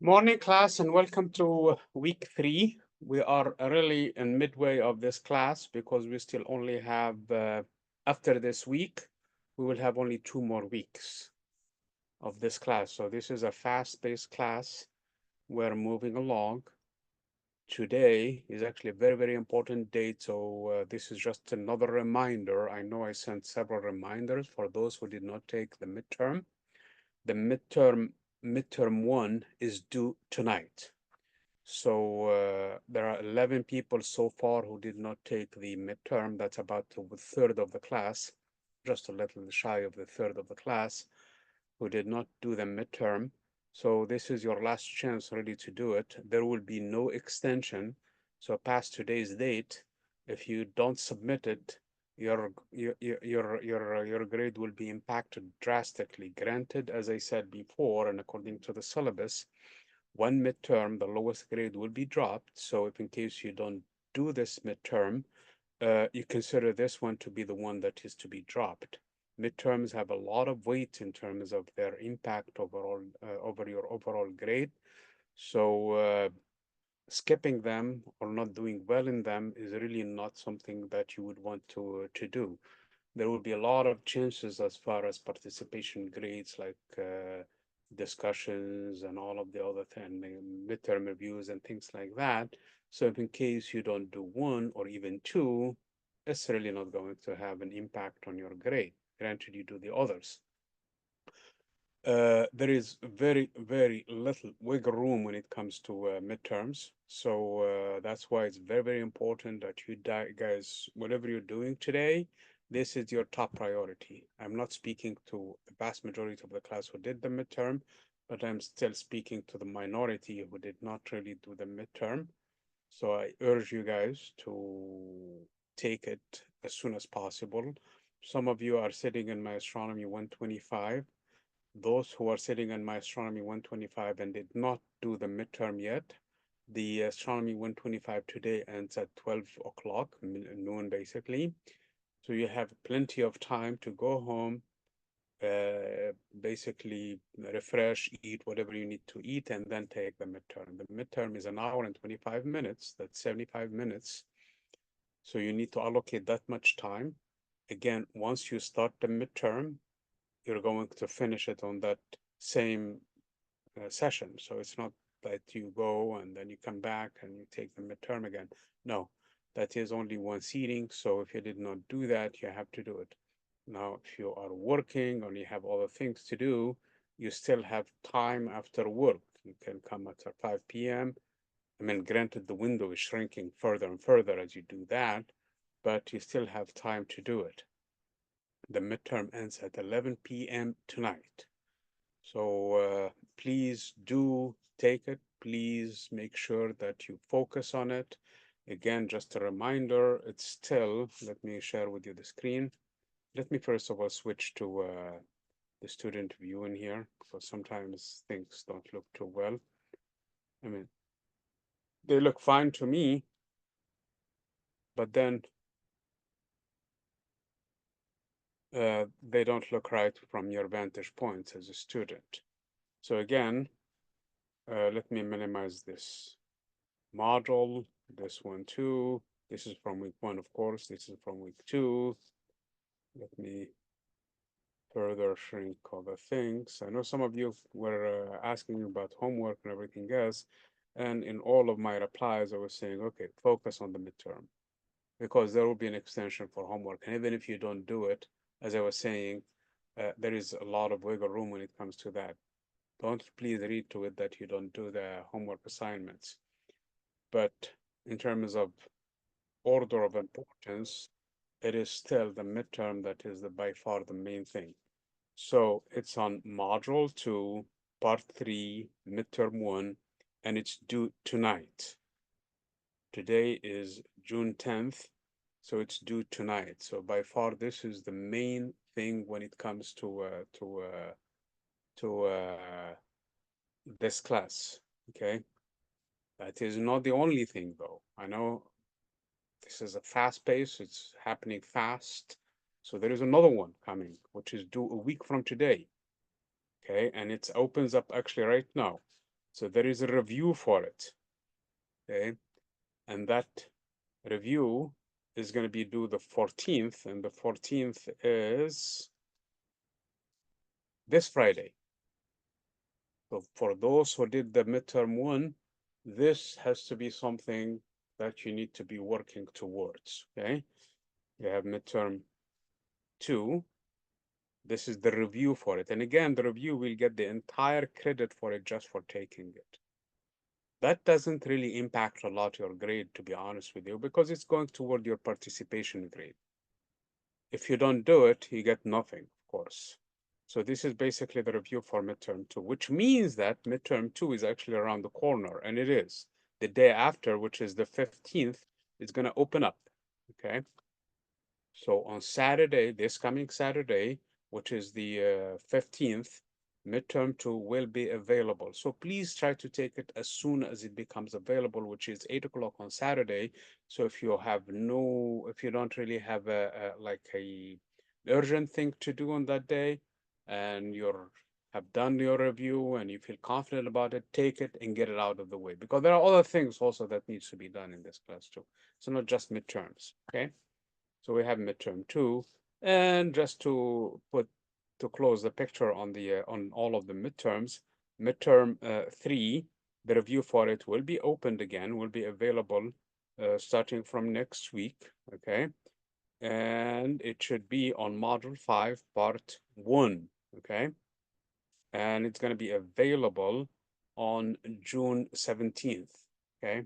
Morning, class, and welcome to week 3. We are really in midway of this class because we still only have, after this week, we will have only 2 more weeks of this class. So this is a fast-paced class. We're moving along. Today is actually a very, very important date. So this is just another reminder. I know I sent several reminders for those who did not take the midterm. The midterm 1 is due tonight. So there are 11 people so far who did not take the midterm. That's about a third of the class, just a little shy of the third of the class who did not do the midterm. So this is your last chance really to do it. There will be no extension. So past today's date, if you don't submit it, your grade will be impacted drastically. Granted, as I said before, and according to the syllabus, one midterm, the lowest grade will be dropped. So if in case you don't do this midterm, you consider this one to be the one that is to be dropped. Midterms have a lot of weight in terms of their impact overall over your overall grade. So skipping them or not doing well in them is really not something that you would want to do. There will be a lot of chances as far as participation grades like discussions and all of the other things, midterm reviews and things like that. So if in case you don't do one or even two, it's really not going to have an impact on your grade. Granted, you do the others. There is very, very little wiggle room when it comes to midterms. So that's why it's very, very important that you guys, whatever you're doing today, this is your top priority. I'm not speaking to the vast majority of the class who did the midterm, but I'm still speaking to the minority who did not really do the midterm. So I urge you guys to take it as soon as possible. Some of you are sitting in my Astronomy 125. Those who are sitting in my Astronomy 125 and did not do the midterm yet, the Astronomy 125 today ends at 12 o'clock, noon basically. So you have plenty of time to go home, basically refresh, eat whatever you need to eat, and then take the midterm. The midterm is an hour and 25 minutes. That's 75 minutes. So you need to allocate that much time. Again, once you start the midterm, you're going to finish it on that same session. So it's not that you go and then you come back and you take the midterm again. No, that is only one seating. So if you did not do that, you have to do it. Now, if you are working or you have other things to do, you still have time after work. You can come at 5 p.m. I mean, granted, the window is shrinking further and further as you do that, but you still have time to do it. The midterm ends at 11 p.m. tonight. So please do take it. Please make sure that you focus on it. Again, just a reminder, it's still, let me share with you the screen. Let me first of all switch to the student view in here, because sometimes things don't look too well. I mean, they look fine to me, but then they don't look right from your vantage point as a student. So again, let me minimize this module, this one too. This is from week 1, of course. This is from week 2. Let me further shrink other things. I know some of you were asking me about homework and everything else. And in all of my replies, I was saying, okay, focus on the midterm because there will be an extension for homework. And even if you don't do it, as I was saying, there is a lot of wiggle room when it comes to that. Don't please read to it that you don't do the homework assignments. But in terms of order of importance, it is still the midterm that is by far the main thing. So it's on module 2, part 3, midterm 1, and it's due tonight. Today is June 10th, so it's due tonight. So by far, this is the main thing when it comes to this class. Okay, that is not the only thing, though. I know this is a fast pace, it's happening fast. So there is another one coming, which is due a week from today. Okay, and it opens up actually right now. So there is a review for it, okay? And that review is going to be due the 14th, and the 14th is this Friday. So for those who did the midterm one, this has to be something that you need to be working towards, okay? You have midterm 2. This is the review for it. And again, the review will get the entire credit for it just for taking it. That doesn't really impact a lot your grade, to be honest with you, because it's going toward your participation grade. If you don't do it, you get nothing, of course. So this is basically the review for midterm 2, which means that midterm 2 is actually around the corner, and it is. The day after, which is the 15th, is going to open up, okay? So on Saturday, this coming Saturday, which is the 15th, midterm 2 will be available. So please try to take it as soon as it becomes available, which is 8 o'clock on Saturday. So if you have if you don't really have like a urgent thing to do on that day, and you're have done your review and you feel confident about it, take it and get it out of the way, because there are other things also that needs to be done in this class too. So not just midterms, okay? So we have midterm 2, and just to close the picture on the on all of the midterms, midterm 3, the review for it will be opened again, will be available starting from next week, okay? And it should be on module 5, part 1, okay? And it's going to be available on June 17th, okay?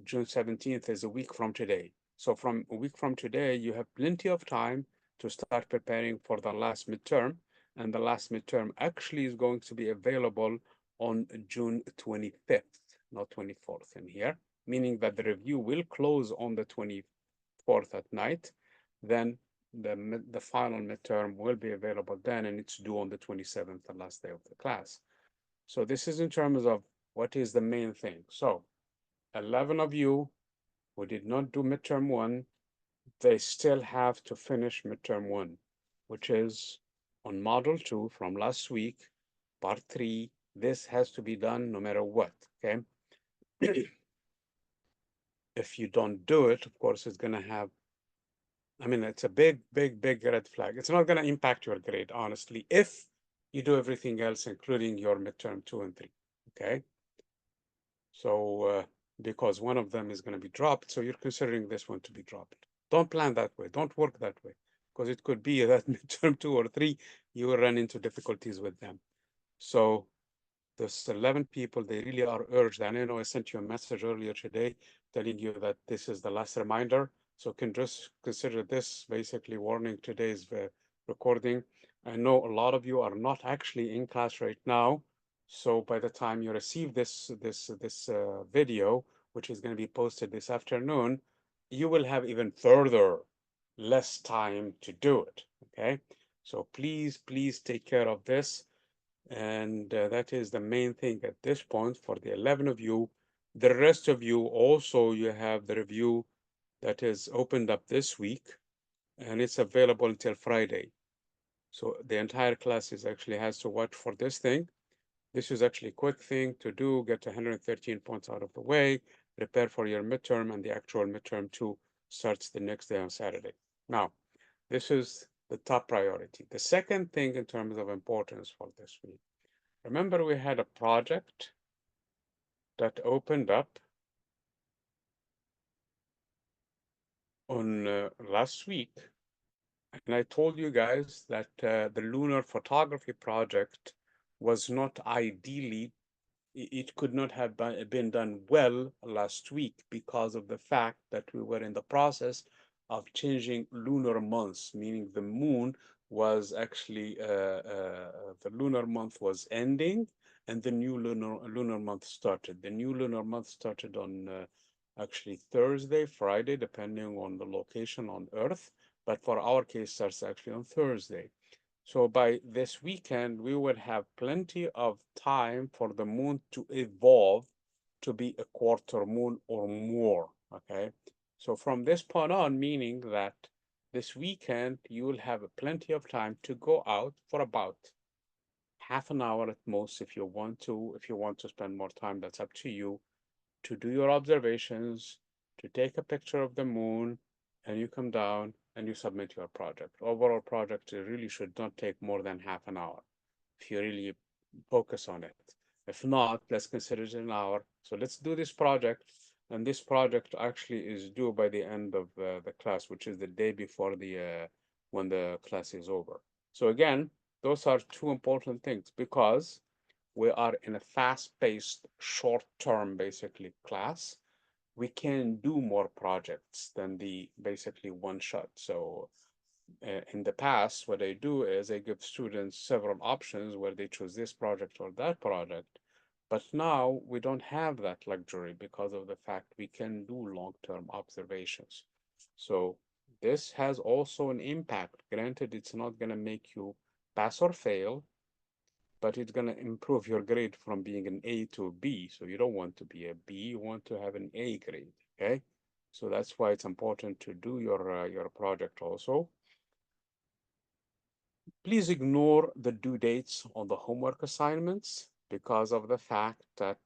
June 17th is a week from today. So from a week from today, you have plenty of time to start preparing for the last midterm. And the last midterm actually is going to be available on June 25th, not 24th in here, meaning that the review will close on the 24th at night. Then the final midterm will be available then, and it's due on the 27th, the last day of the class. So this is in terms of what is the main thing. So 11 of you who did not do midterm 1, they still have to finish midterm 1, which is on model 2 from last week, part 3. This has to be done no matter what, okay? If you don't do it, of course, it's going to have, I mean, it's a big, big, big red flag. It's not going to impact your grade, honestly, if you do everything else, including your midterm 2 and 3, okay? So, because one of them is going to be dropped, so you're considering this one to be dropped. Don't plan that way. Don't work that way, because it could be that midterm 2 or 3, you will run into difficulties with them. So those 11 people, they really are urged. And I know I sent you a message earlier today telling you that this is the last reminder. So can just consider this basically warning today's recording. I know a lot of you are not actually in class right now. So by the time you receive this video, which is going to be posted this afternoon, you will have even further less time to do it. Okay. So please take care of this. And that is the main thing at this point for the 11 of you. The rest of you also, you have the review that is opened up this week, and it's available until Friday. So the entire class is actually has to watch for this thing. This is actually a quick thing to do, get 113 points out of the way, prepare for your midterm, and the actual midterm 2 starts the next day on Saturday. Now, this is the top priority. The second thing in terms of importance for this week, remember we had a project that opened up on last week, and I told you guys that the lunar photography project was not ideally, it could not have been done well last week because of the fact that we were in the process of changing lunar months, meaning the moon was actually, the lunar month was ending and the new lunar month started. The new lunar month started on actually Thursday, Friday, depending on the location on Earth. But for our case, starts actually on Thursday. So by this weekend, we will have plenty of time for the moon to evolve to be a quarter moon or more, okay? So from this point on, meaning that this weekend, you will have plenty of time to go out for about half an hour at most if you want to. If you want to spend more time, that's up to you, to do your observations, to take a picture of the moon, and you come down and you submit your project. Overall project really should not take more than half an hour if you really focus on it. If not, let's consider it an hour. So let's do this project. And this project actually is due by the end of the class, which is the day before the when the class is over. So again, those are two important things because we are in a fast-paced, short-term, basically, class. We can do more projects than the basically one shot. So in the past, what I do is I give students several options where they choose this project or that project. But now we don't have that luxury because of the fact we can do long-term observations. So this has also an impact. Granted, it's not going to make you pass or fail, but it's going to improve your grade from being an A to a B. So you don't want to be a B, you want to have an A grade, okay? So that's why it's important to do your project also. Please ignore the due dates on the homework assignments because of the fact that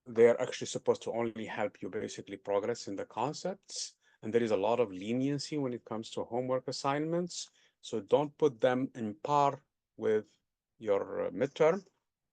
they're actually supposed to only help you basically progress in the concepts. And there is a lot of leniency when it comes to homework assignments. So don't put them in par with your midterm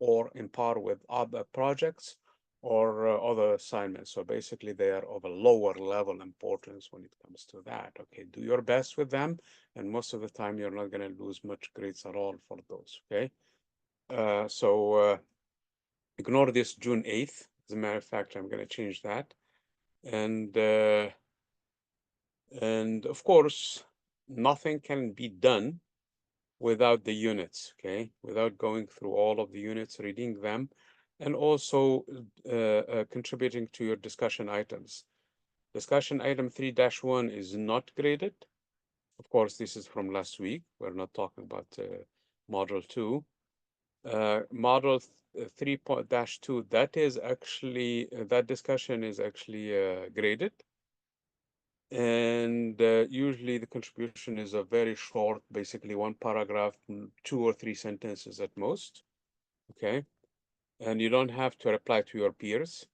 or in par with other projects or other assignments. So basically they are of a lower level importance when it comes to that. Okay, do your best with them. And most of the time you're not going to lose much grades at all for those, okay? Ignore this June 8th. As a matter of fact, I'm going to change that. And of course, nothing can be done without the units, okay? Without going through all of the units, reading them, and also contributing to your discussion items. Discussion item 3-1 is not graded. Of course, this is from last week. We're not talking about module 2. Model 3-2, that is actually, that discussion is actually graded. And usually the contribution is a very short, basically one paragraph, 2 or 3 sentences at most, okay? And you don't have to reply to your peers.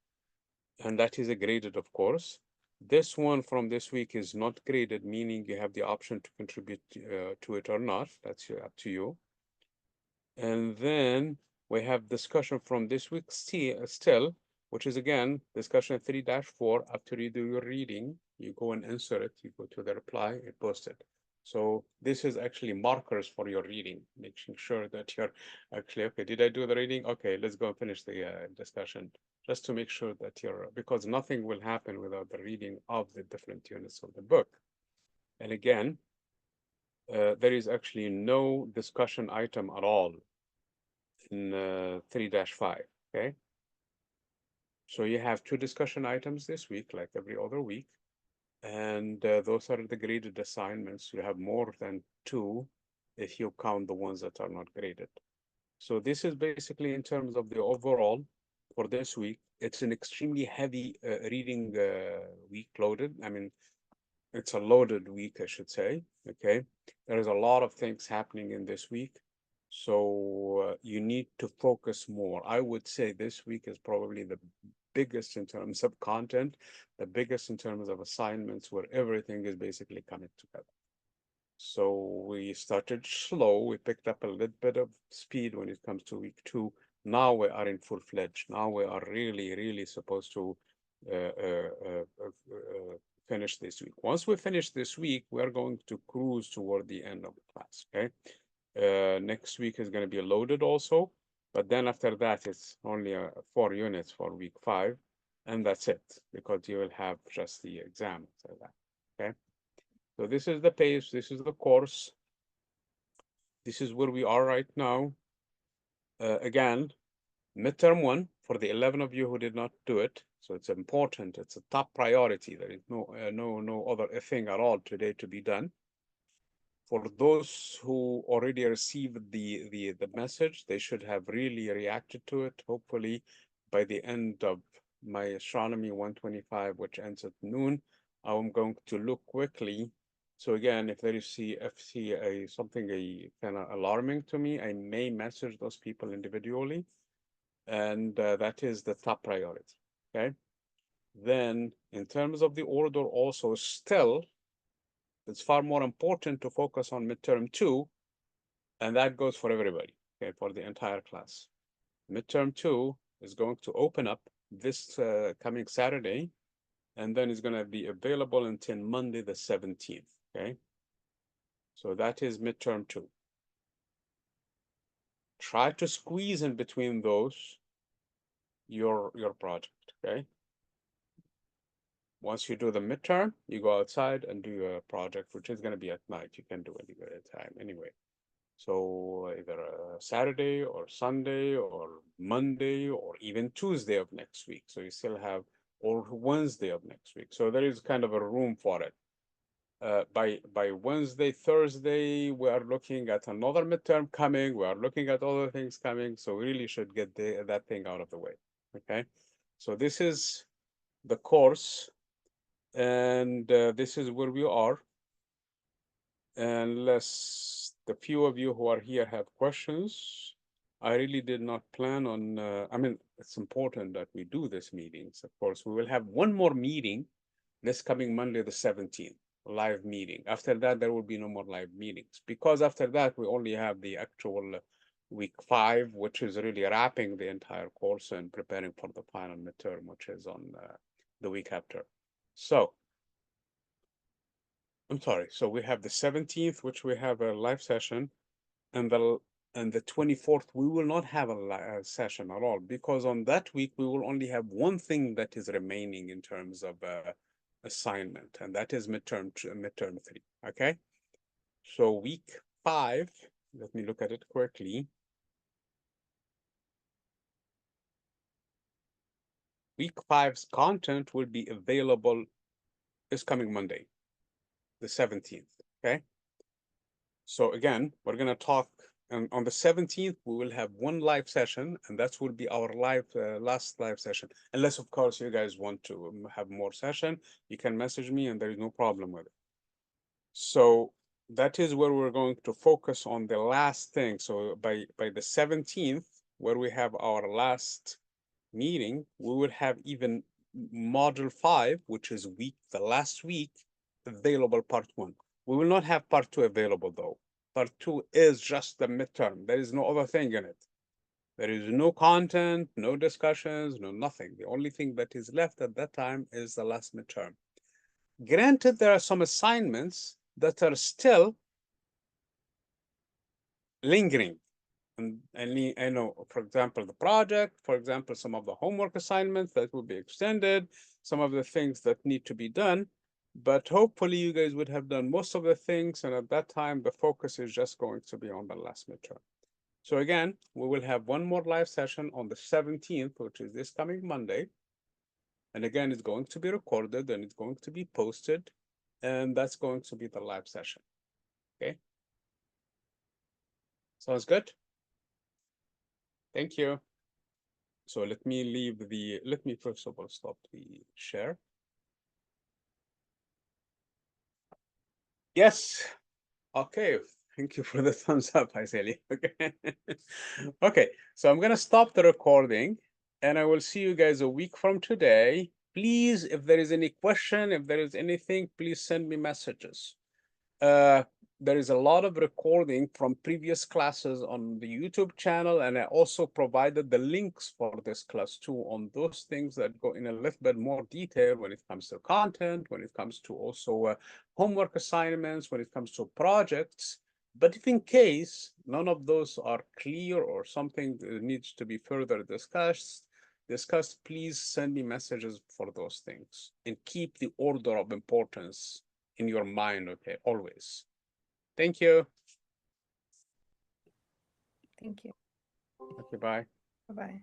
And that is a graded, of course. This one from this week is not graded, meaning you have the option to contribute to it or not. That's up to you. And then we have discussion from this week still, which is again, discussion 3-4. After you do your reading, you go and insert it, you go to the reply, you post it. So this is actually markers for your reading, making sure that you're actually, okay, did I do the reading? Okay, let's go and finish the discussion, just to make sure that you're, because nothing will happen without the reading of the different units of the book. And again, there is actually no discussion item at all in 3-5, okay? So you have 2 discussion items this week, like every other week, and those are the graded assignments. You have more than 2 if you count the ones that are not graded. So this is basically in terms of the overall for this week. It's an extremely heavy reading week loaded. I mean, it's a loaded week, I should say, okay? There is a lot of things happening in this week. So you need to focus more. I would say this week is probably the biggest in terms of content, the biggest in terms of assignments, where everything is basically coming together. So we started slow. We picked up a little bit of speed when it comes to week 2. Now we are in full-fledged. Now we are really, really supposed to finish this week. Once we finish this week, we're going to cruise toward the end of the class, okay? Next week is going to be loaded also, but then after that, it's only 4 units for week 5, and that's it, because you will have just the exam for that, okay? So this is the pace, this is the course. This is where we are right now. Again, midterm 1 for the 11 of you who did not do it. So it's important. It's a top priority. There is no other thing at all today to be done. For those who already received the message, they should have really reacted to it. Hopefully, by the end of my Astronomy 125, which ends at noon, I'm going to look quickly So again, if there is something kind of alarming to me, I may message those people individually, and that is the top priority. Okay. Then, in terms of the order, also still, it's far more important to focus on midterm 2, and that goes for everybody. Okay, for the entire class. Midterm 2 is going to open up this coming Saturday, and then it's going to be available until Monday the 17th. Okay. So that is midterm 2. Try to squeeze in between those your project. Okay. Once you do the midterm, you go outside and do your project, which is going to be at night. You can do it at a time anyway. So either a Saturday or Sunday or Monday or even Tuesday of next week. So you still have, or Wednesday of next week. So there is kind of a room for it. By Wednesday, Thursday, we are looking at another midterm coming. We are looking at other things coming. So we really should get that thing out of the way. Okay. So this is the course, and this is where we are. Unless the few of you who are here have questions, I really did not plan on, I mean, it's important that we do this meetings. Of course, we will have one more meeting this coming Monday, the 17th, live meeting. After that, there will be no more live meetings, because after that, we only have the actual week 5, which is really wrapping the entire course and preparing for the final midterm, which is on the week after. So, I'm sorry. So we have the 17th, which we have a live session, and the 24th we will not have a session at all, because on that week we will only have one thing that is remaining in terms of assignment, and that is midterm 3. Okay. So week 5, let me look at it quickly. Week 5's content will be available this coming Monday, the 17th. Okay. So again, we're going to talk, and on the 17th, we will have one live session, and that will be our last live session. Unless, of course, you guys want to have more session, you can message me, and there is no problem with it. So that is where we're going to focus on the last thing. So by the 17th, where we have our last meeting, we will have even module 5, which is the last week, available part 1. We will not have part 2 available though. Part 2 is just the midterm. There is no other thing in it. There is no content, no discussions, no nothing. The only thing that is left at that time is the last midterm. Granted, there are some assignments that are still lingering. And I know, for example, the project, for example, some of the homework assignments that will be extended, some of the things that need to be done. But hopefully you guys would have done most of the things. And at that time, the focus is just going to be on the last midterm. So again, we will have one more live session on the 17th, which is this coming Monday. And again, it's going to be recorded and it's going to be posted. And that's going to be the live session. Okay. Sounds good? Thank you. So let me first of all stop the share. Yes. Okay. Thank you for the thumbs up, Haiseli. Okay. Okay. So I'm going to stop the recording and I will see you guys a week from today. Please, if there is any question, if there is anything, please send me messages. There is a lot of recording from previous classes on the YouTube channel, and I also provided the links for this class too on those things that go in a little bit more detail when it comes to content, when it comes to also homework assignments, when it comes to projects. But if in case none of those are clear or something that needs to be further discussed, please send me messages for those things and keep the order of importance in your mind, okay, always. Thank you. Thank you. Okay, bye. Bye-bye.